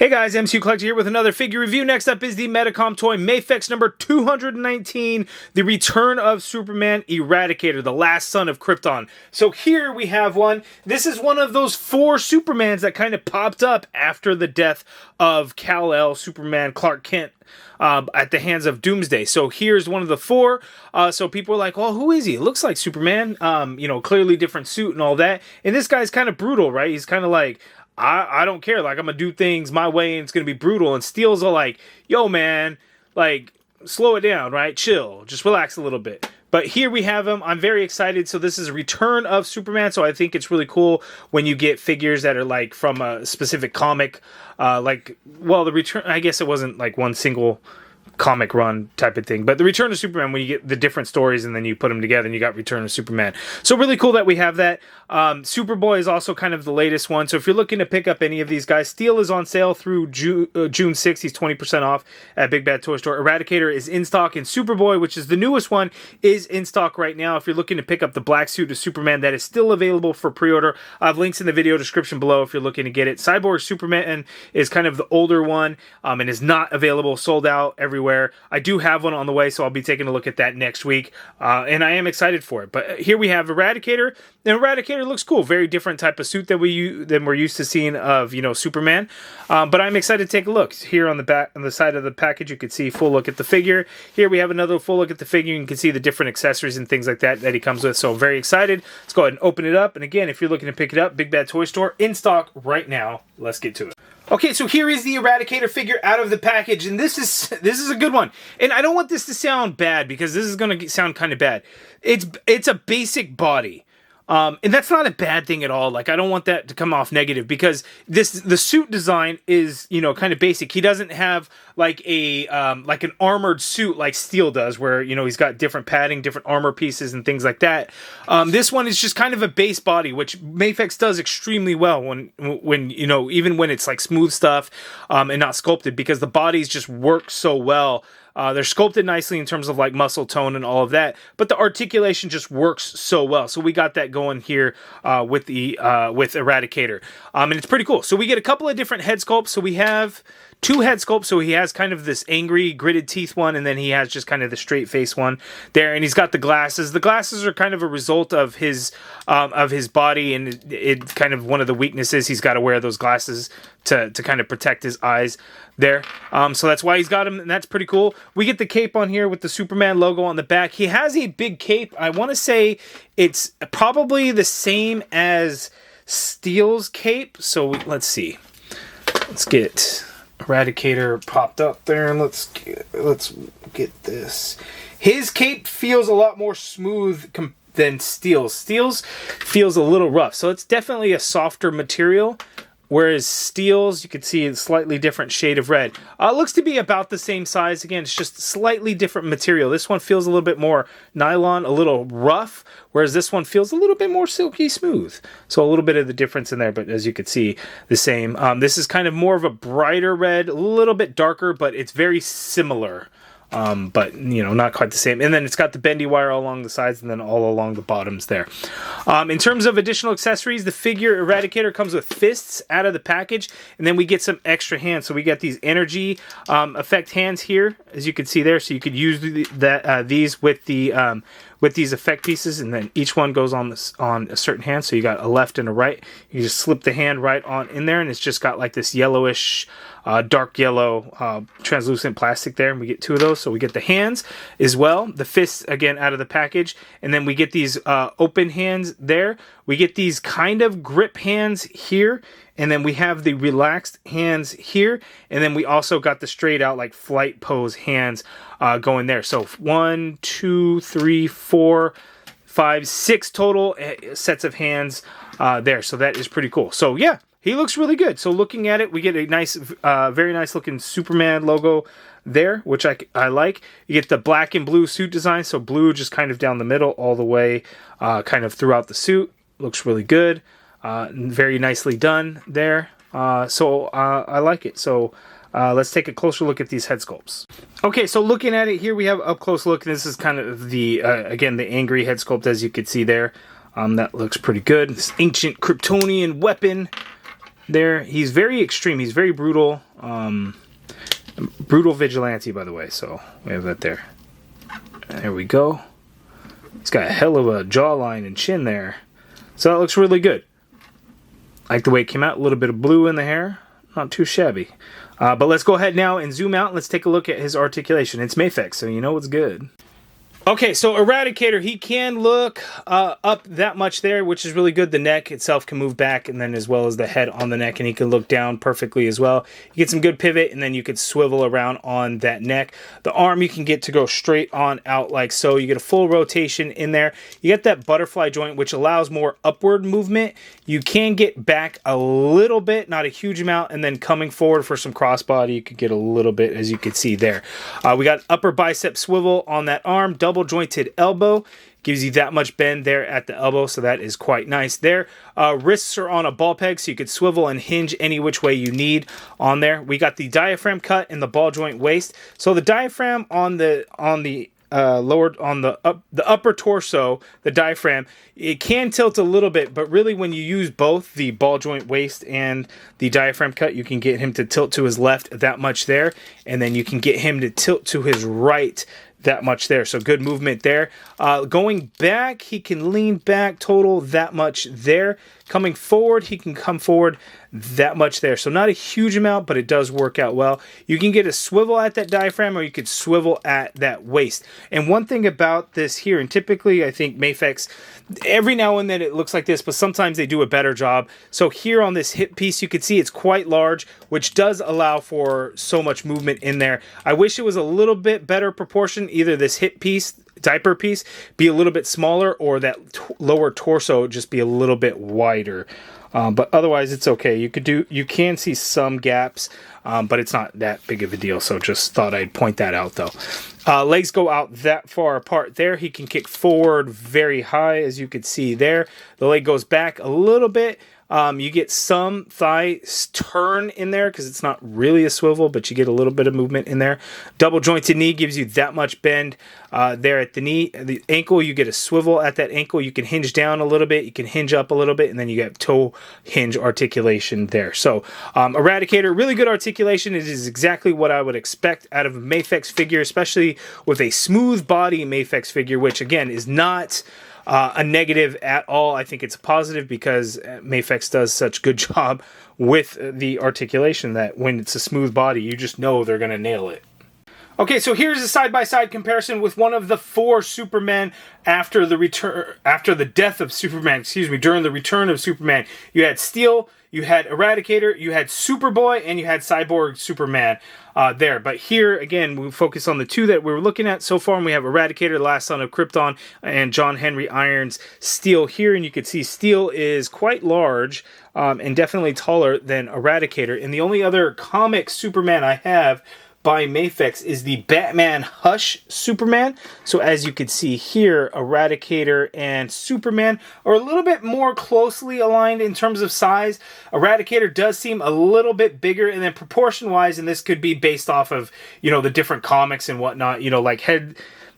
Hey guys, MCU Collector here with another figure review. Next up is the Medicom Toy Mafex number 219, the Return of Superman Eradicator, the last son of Krypton. So here we have one. This is one of those 4 Supermans that kind of popped up after the death of Kal-El, Superman, Clark Kent, at the hands of Doomsday. So here's one of the 4. So people are like, well, who is he? It looks like Superman, you know, clearly different suit and all that. And this guy's kind of brutal, right? He's kind of like, I don't care. Like, I'm going to do things my way and it's going to be brutal. And Steel's are like, yo, man, like, slow it down, right? Chill. Just relax a little bit. But here we have him. I'm very excited. So this is a Return of Superman. So I think it's really cool when you get figures that are like from a specific comic. Like, well, the Return, I guess it wasn't like one single comic run type of thing, but the Return of Superman, when you get the different stories and then you put them together and you got Return of Superman. So really cool that we have that. Superboy is also kind of the latest one. So if you're looking to pick up any of these guys, Steel is on sale through June 6th. He's 20% off at Big Bad Toy Store. Eradicator is in stock, and Superboy, which is the newest one, is in stock right now. If you're looking to pick up the black suit of Superman, that is still available for pre-order. I have links in the video description below if you're looking to get it. Cyborg Superman is kind of the older one, and is not available, sold out everywhere. I do have one on the way, so I'll be taking a look at that next week, and I am excited for it. But here we have Eradicator. And Eradicator looks cool. Very different type of suit that we're used to seeing of, you know, Superman. But I'm excited to take a look. Here on the back, on the side of the package, you can see full look at the figure. Here we have another full look at the figure. You can see the different accessories and things like that he comes with. So I'm very excited. Let's go ahead and open it up. And again, if you're looking to pick it up, Big Bad Toy Store in stock right now. Let's get to it. Okay, so here is the Eradicator figure out of the package, and this is a good one. And I don't want this to sound bad because this is going to sound kind of bad. It's a basic body. And that's not a bad thing at all. Like, I don't want that to come off negative because the suit design is, you know, kind of basic. He doesn't have like like an armored suit like Steel does, where, you know, he's got different padding, different armor pieces and things like that. This one is just kind of a base body, which Mafex does extremely well when you know, even when it's like smooth stuff and not sculpted, because the bodies just work so well. They're sculpted nicely in terms of like muscle tone and all of that, but the articulation just works so well. So we got that going here with Eradicator, and it's pretty cool. So we get a couple of different head sculpts. So we have 2 head sculpts. So he has kind of this angry gritted teeth one, and then he has just kind of the straight face one there. And he's got the glasses. The glasses are kind of a result of his body, and it kind of one of the weaknesses. He's got to wear those glasses to kind of protect his eyes there. So that's why he's got him, and that's pretty cool. We get the cape on here with the Superman logo on the back. He has a big cape. I want to say it's probably the same as Steel's cape. So let's see. Let's get Eradicator popped up there, and let's get this. His cape feels a lot more smooth than Steel's. Steel's feels a little rough, so it's definitely a softer material. Whereas Steel's, you can see a slightly different shade of red. It looks to be about the same size. Again, it's just slightly different material. This one feels a little bit more nylon, a little rough, whereas this one feels a little bit more silky smooth. So a little bit of the difference in there, but as you can see, the same. This is kind of more of a brighter red, a little bit darker, but it's very similar. But, you know, not quite the same. And then it's got the bendy wire along the sides and then all along the bottoms there. In terms of additional accessories, the figure Eradicator comes with fists out of the package, and then we get some extra hands. So we got these energy effect hands here, as you can see there. So you could use these with these effect pieces, and then each one goes on a certain hand. So you got a left and a right. You just slip the hand right on in there, and it's just got like this yellowish, dark yellow, translucent plastic there, and we get 2 of those. So we get the hands as well, the fists again out of the package, and then we get these open hands there. We get these kind of grip hands here, and then we have the relaxed hands here, and then we also got the straight out like flight pose hands going there. So 1, 2, 3, 4, 5, 6 total sets of hands there. So that is pretty cool. So yeah, he looks really good. So looking at it, we get a nice, very nice looking Superman logo there, which I like. You get the black and blue suit design. So blue just kind of down the middle all the way kind of throughout the suit. Looks really good. Very nicely done there. So I like it. So let's take a closer look at these head sculpts. Okay, so looking at it here, we have up close look. This is kind of the, again, the angry head sculpt, as you can see there. That looks pretty good. This ancient Kryptonian weapon there. He's very extreme. He's very brutal. Brutal vigilante, by the way. So we have that there. There we go. He's got a hell of a jawline and chin there. So that looks really good. I like the way it came out. A little bit of blue in the hair. Not too shabby. But let's go ahead now and zoom out. And let's take a look at his articulation. It's Mafex, so you know it's good. Okay, so ERADICATOR, he can look up that much there, which is really good. The neck itself can move back, and then as well as the head on the neck, and he can look down perfectly as well. You get some good pivot, and then you could swivel around on that neck. The arm you can get to go straight on out like so. You get a full rotation in there. You get that butterfly joint, which allows more upward movement. You can get back a little bit, not a huge amount, and then coming forward for some crossbody, you could get a little bit, as you can see there. We got upper bicep swivel on that arm, double jointed elbow, gives you that much bend there at the elbow, so that is quite nice there. Wrists are on a ball peg, so you could swivel and hinge any which way you need on there. We got the diaphragm cut and the ball joint waist. So the diaphragm on the upper torso, the diaphragm, it can tilt a little bit, but really when you use both the ball joint waist and the diaphragm cut, you can get him to tilt to his left that much there, and then you can get him to tilt to his right that much there. So good movement there. Going back, he can lean back total that much there. Coming forward, he can come forward that much there. So not a huge amount, but it does work out well. You can get a swivel at that diaphragm, or you could swivel at that waist. And one thing about this here, and typically I think Mafex, every now and then it looks like this, but sometimes they do a better job. So here on this hip piece, you can see it's quite large, which does allow for so much movement in there. I wish it was a little bit better proportion, either this hip piece, diaper piece, be a little bit smaller, or that lower torso just be a little bit wider. But otherwise it's okay. You can see some gaps, but it's not that big of a deal. So just thought I'd point that out though. Legs go out that far apart there. He can kick forward very high, as you could see there. The leg goes back a little bit. You get some thigh turn in there because it's not really a swivel, but you get a little bit of movement in there. Double jointed knee gives you that much bend there at the knee. The ankle, you get a swivel at that ankle. You can hinge down a little bit. You can hinge up a little bit, and then you get toe hinge articulation there. So ERADICATOR, really good articulation. It is exactly what I would expect out of a Mafex figure, especially with a smooth body Mafex figure, which again is not a negative at all. I think it's a positive because Mafex does such good job with the articulation that when it's a smooth body, you just know they're going to nail it. Okay, so here's a side-by-side comparison with one of the 4 Supermen after the death of Superman, during the return of Superman. You had Steel, you had ERADICATOR, you had Superboy, and you had Cyborg Superman there. But here, again, we focus on the 2 that we were looking at so far, and we have ERADICATOR, the last son of Krypton, and John Henry Irons' Steel here. And you can see Steel is quite large and definitely taller than ERADICATOR. And the only other comic Superman I have by Mafex is the Batman Hush Superman. So as you can see here, ERADICATOR and Superman are a little bit more closely aligned in terms of size. ERADICATOR does seem a little bit bigger, and then proportion-wise, and this could be based off of, the different comics and whatnot, like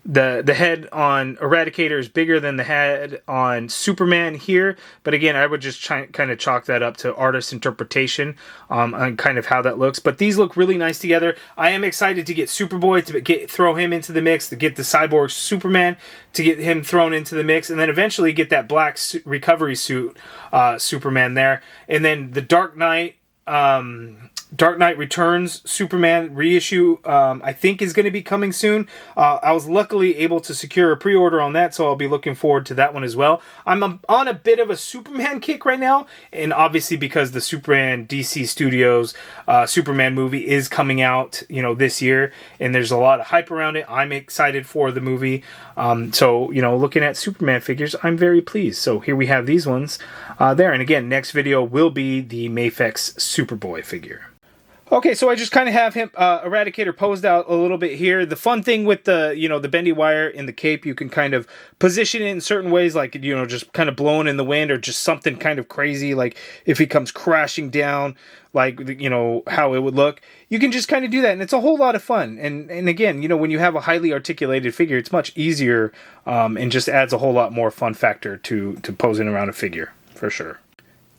the head on ERADICATOR is bigger than the head on Superman here, but again, I would just kind of chalk that up to artist interpretation on kind of how that looks. But these look really nice together. I am excited to get Superboy, to throw him into the mix, to get the Cyborg Superman, to get him thrown into the mix, and then eventually get that black recovery suit Superman there, and then the Dark Knight Returns Superman reissue, I think is going to be coming soon. I was luckily able to secure a pre-order on that, so I'll be looking forward to that one as well. I'm on a bit of a Superman kick right now, and obviously because the Superman DC Studios Superman movie is coming out, this year, and there's a lot of hype around it. I'm excited for the movie. So, looking at Superman figures, I'm very pleased. So here we have these ones there. And again, next video will be the Mafex Superboy figure. Okay, so I just kind of have him, ERADICATOR posed out a little bit here. The fun thing with the, the bendy wire in the cape, you can kind of position it in certain ways, like, just kind of blowing in the wind, or just something kind of crazy, like if he comes crashing down, like, how it would look. You can just kind of do that, and it's a whole lot of fun. And again, when you have a highly articulated figure, it's much easier, and just adds a whole lot more fun factor to posing around a figure, for sure.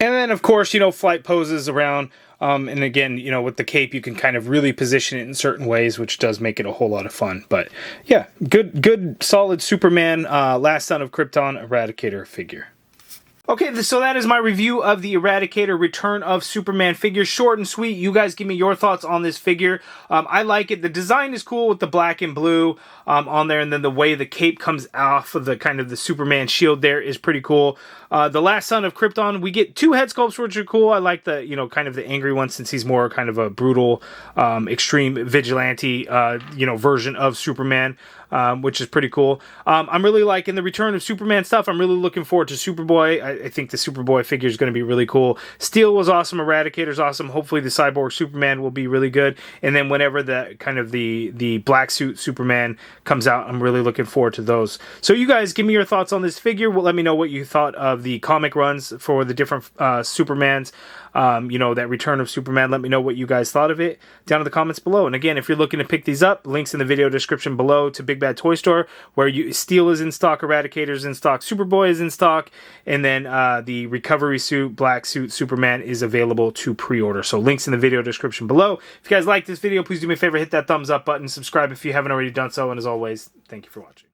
And then, of course, you know, flight poses around. And again, you know, with the cape, you can kind of really position it in certain ways, which does make it a whole lot of fun. But yeah, good, solid Superman, last son of Krypton Eradicator figure. Okay, so that is my review of the Eradicator Return of Superman figure. Short and sweet. You guys give me your thoughts on this figure. I like it. The design is cool with the black and blue on there, and then the way the cape comes off of the kind of the Superman shield there is pretty cool. The last son of Krypton, we get 2 head sculpts, which are cool. I like the, you know, kind of the angry one, since he's more kind of a brutal, extreme vigilante, you know, version of Superman. Which is pretty cool. I'm really liking the Return of Superman stuff. I'm really looking forward to Superboy. I think the Superboy figure is going to be really cool. Steel was awesome. Eradicator's awesome. Hopefully the Cyborg Superman will be really good. And then whenever the kind of the black suit Superman comes out, I'm really looking forward to those. So you guys give me your thoughts on this figure. Well, let me know what you thought of the comic runs for the different Supermans. You know, that Return of Superman. Let me know what you guys thought of it down in the comments below. And again, if you're looking to pick these up, links in the video description below to Big Bad Toy Store, where Steel is in stock, Eradicator is in stock, Superboy is in stock, and then the recovery suit, black suit Superman is available to pre-order. So links in the video description below. If you guys like this video, please do me a favor, hit that thumbs up button, subscribe if you haven't already done so, and as always, thank you for watching.